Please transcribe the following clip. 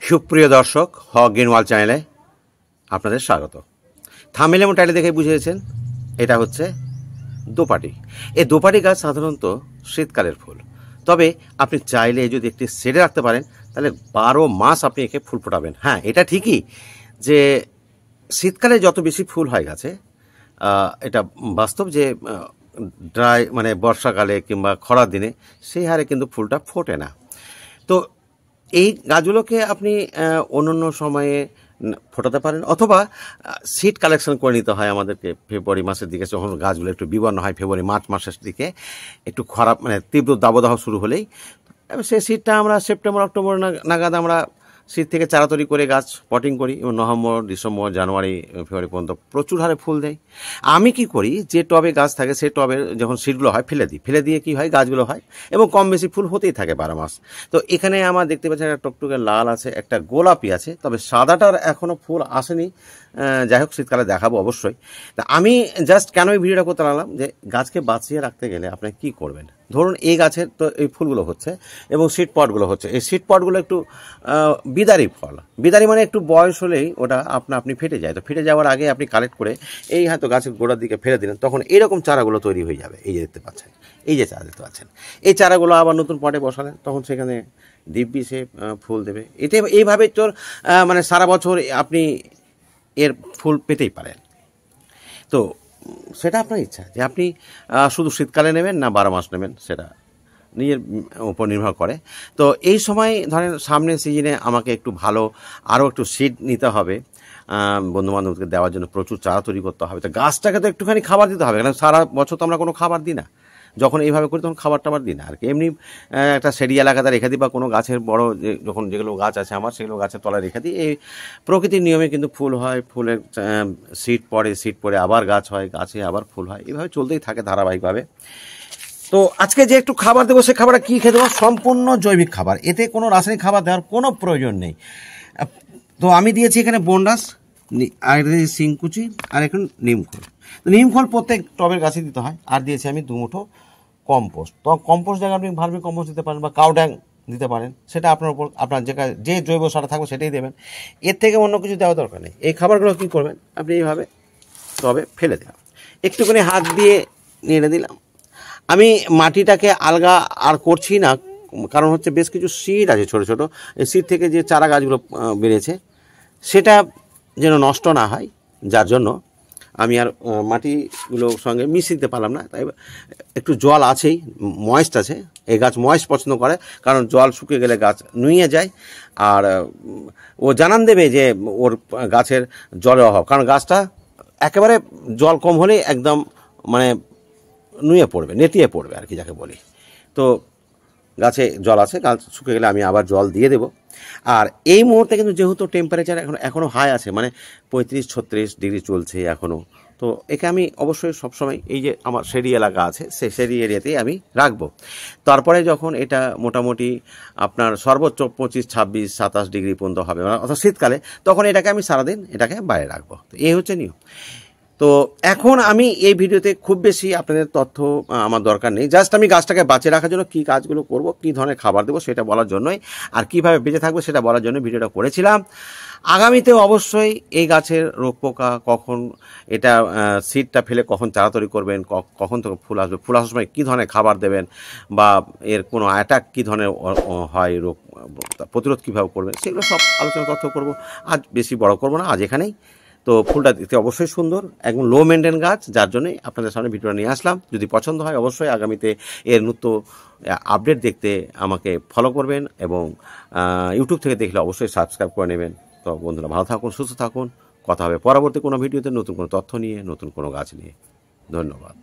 সুপ্রিয় দর্শক, গ্রিনওয়াল চ্যানেলে আপনাদের স্বাগত। থাম্বনেল এবং টাইটেল দেখে বুঝেছেন এটা হচ্ছে দোপাটি। এই দোপাটি গাছ সাধারণত শীতকালের ফুল, তবে আপনি চাইলে যদি একটি শেডে রাখতে পারেন তাহলে 12 মাস আপনি একে ফুল ফোটাবেন। হ্যাঁ, এটা ঠিকই যে শীতকালে যত বেশি ফুল হয় গাছে, এটা বাস্তব যে ড্রাই মানে বর্ষাকালে কিংবা খরার দিনে সেই হারে কিন্তু ফুলটা ফোটে না। তো এই গাছগুলোকে আপনি অন্য সময়ে ফোটাতে পারেন, অথবা সিড কালেকশন করে নিতে হয় আমাদেরকে ফেব্রুয়ারি মাসের দিকে, যখন গাছগুলো একটু বিবর্ণ হয়, ফেব্রুয়ারি মার্চ মাসের দিকে একটু খারাপ মানে তীব্র দাবদাহ শুরু হলেই সেই সিডটা আমরা সেপ্টেম্বর অক্টোবর নাগাদ আমরা সিড থেকে চারা তৈরি করে গাছ পটিং করি এবং নভেম্বর ডিসেম্বর জানুয়ারি ফেব্রুয়ারি পর্যন্ত প্রচুর হারে ফুল দেয়। আমি কি করি, যে টবে গাছ থাকে সেই টবের যখন সিডগুলো হয় ফেলে দিয়ে কি হয়, গাছগুলো হয় এবং কম বেশি ফুল হতেই থাকে 12 মাস। তো এখানে আমার দেখতে পাচ্ছেন একটা টকটকে লাল আছে, একটা গোলাপি আছে, তবে সাদাটার এখনও ফুল আসেনি। যাই হোক, শীতকালে দেখাবো অবশ্যই। তা আমি জাস্ট কেন এই ভিডিওটা করতে লাগলাম, যে গাছকে বাঁচিয়ে রাখতে গেলে আপনি কি করবেন। ধরুন এই গাছের তো এই ফুলগুলো হচ্ছে এবং সিড পটগুলো হচ্ছে, এই সিড পটগুলো একটু বিদারি ফল, বিদারি মানে একটু বয়স হলেই ওটা আপনি ফেটে যায়। তো ফেটে যাওয়ার আগে আপনি কালেক্ট করে এই হয়তো গাছের গোড়ার দিকে ফেলে দিলেন, তখন এরকম চারাগুলো তৈরি হয়ে যাবে। এই যে দেখতে পাচ্ছেন, এই যে চারা দেখতে পাচ্ছেন, এই চারাগুলো আবার নতুন পটে বসালেন, তখন সেখানে দিব্যি সে ফুল দেবে। এতে এইভাবে তোর মানে সারা বছর আপনি এর ফুল পেতেই পারেন। তো সেটা আপনার ইচ্ছা যে আপনি শুধু শীতকালে নেবেন না 12 মাস নেবেন, সেটা নিজের উপর নির্ভর করে। তো এই সময় ধরেন সামনের সিজনে আমাকে একটু ভালো আরও একটু সিড নিতে হবে, বন্ধুবান্ধবকে দেওয়ার জন্য প্রচুর চারা তৈরি করতে হবে। তো গাছটাকে তো একটুখানি খাবার দিতে হবে, কারণ সারা বছর তো আমরা কোনো খাবার দিই না। যখন এইভাবে করি তখন খাবার টাবার দিই না আর কি, এমনি একটা সেরি এলাকাতে রেখে দিই, বা কোনো গাছের বড় যেগুলো গাছ আছে আমার, সেগুলো গাছের তলায় রেখে দিই। এই প্রকৃতির নিয়মে কিন্তু ফুল হয়, ফুলের সিড পড়ে আবার গাছ হয়, গাছে আবার ফুল হয়, এইভাবে চলতেই থাকে ধারাবাহিকভাবে। তো আজকে যে একটু খাবার দেবো, সে খাবারটা কী খেতে দেবো, সম্পূর্ণ জৈবিক খাবার, এতে কোনো রাসায়নিক খাবার দেওয়ার কোনো প্রয়োজন নেই। তো আমি দিয়েছি এখানে বনরাস, আর শিংকুচি, আর এখন নিমখোল। তো নিমখোল প্রত্যেক টবের গাছে দিতে হয়। আর দিয়েছি আমি 2 মুঠো কম্পোস্ট। তো কম্পোস্ট জায়গায় আপনি ভার্মি কম্পোস্ট দিতে পারেন বা কাউড্যাং দিতে পারেন, সেটা আপনার উপর, আপনার যে জৈব সার থাকবে সেটাই দেবেন। এর থেকে অন্য কিছু দেওয়া দরকার নেই। এই খাবারগুলো কী করবেন, আপনি এইভাবে টবে ফেলে দেবেন, একটুখানি হাত দিয়ে নেড়ে দিলাম। আমি মাটিটাকে আলগা আর করছি না, কারণ হচ্ছে বেশ কিছু সিড আছে ছোটো ছোটো, এই সিড থেকে যে চারা গাছগুলো বেরিয়েছে সেটা যেন নষ্ট না হয়, যার জন্য আমি আর মাটিগুলোর সঙ্গে মিশিয়ে দিতে পারলাম না। তাই একটু জল আছেই, ময়েস্ট আছে, এই গাছ ময়েস্ট পছন্দ করে, কারণ জল শুকিয়ে গেলে গাছ নুয়ে যায়। আর ও জানান দেবে যে ওর গাছের জলের অভাব, কারণ গাছটা একেবারে জল কম হলেই একদম মানে নুয়ে পড়বে, নেতিয়ে পড়বে আর কি যাকে বলি। তো গাছে জল আছে, গাছ শুকিয়ে গেলে আমি আবার জল দিয়ে দেবো। আর এই মুহূর্তে কিন্তু যেহেতু টেম্পারেচার এখনও হাই আছে, মানে 35-36 ডিগ্রি চলছে এখনও, তো একে আমি অবশ্যই সবসময় এই যে আমার শেরি এলাকা আছে সেই শেরি এরিয়াতেই আমি রাখবো। তারপরে যখন এটা মোটামুটি আপনার সর্বোচ্চ 25-26-27 ডিগ্রি পর্যন্ত হবে, অর্থাৎ শীতকালে, তখন এটাকে আমি সারাদিন এটাকে বাইরে রাখবো। তো এই হচ্ছে নিয়ম। তো এখন আমি এই ভিডিওতে খুব বেশি আপনাদের তথ্য আমার দরকার নেই, জাস্ট আমি গাছটাকে বাঁচিয়ে রাখার জন্য কী কাজগুলো করব, কী ধরনের খাবার দেবো সেটা বলার জন্যই, আর কীভাবে বেঁচে থাকবো সেটা বলার জন্য ভিডিওটা করেছিলাম। আগামীতেও অবশ্যই এই গাছের রোগ পোকা কখন, এটা সিডটা ফেলে কখন চারা তৈরি করবেন, কখন থেকে ফুল আসবে, ফুল আসার সময় কী ধরনের খাবার দেবেন, বা এর কোনো অ্যাটাক কী ধরনের হয়, রোগ প্রতিরোধ কীভাবে করবেন, সেগুলো সব আলোচনা তথ্য করব। আজ বেশি বড় করব না আজ এখানেই। তো ফুলটা দেখতে অবশ্যই সুন্দর, একদম লো মেনটেন গাছ, যার জন্যই আপনাদের সামনে ভিডিওটা নিয়ে আসলাম। যদি পছন্দ হয় অবশ্যই আগামীতে এর নতুন আপডেট দেখতে আমাকে ফলো করবেন, এবং ইউটিউব থেকে দেখলে অবশ্যই সাবস্ক্রাইব করে নেবেন। তো বন্ধুরা, ভালো থাকুন, সুস্থ থাকুন, কথা হবে পরবর্তী কোনো ভিডিওতে নতুন কোনো তথ্য নিয়ে, নতুন কোনো গাছ নিয়ে। ধন্যবাদ।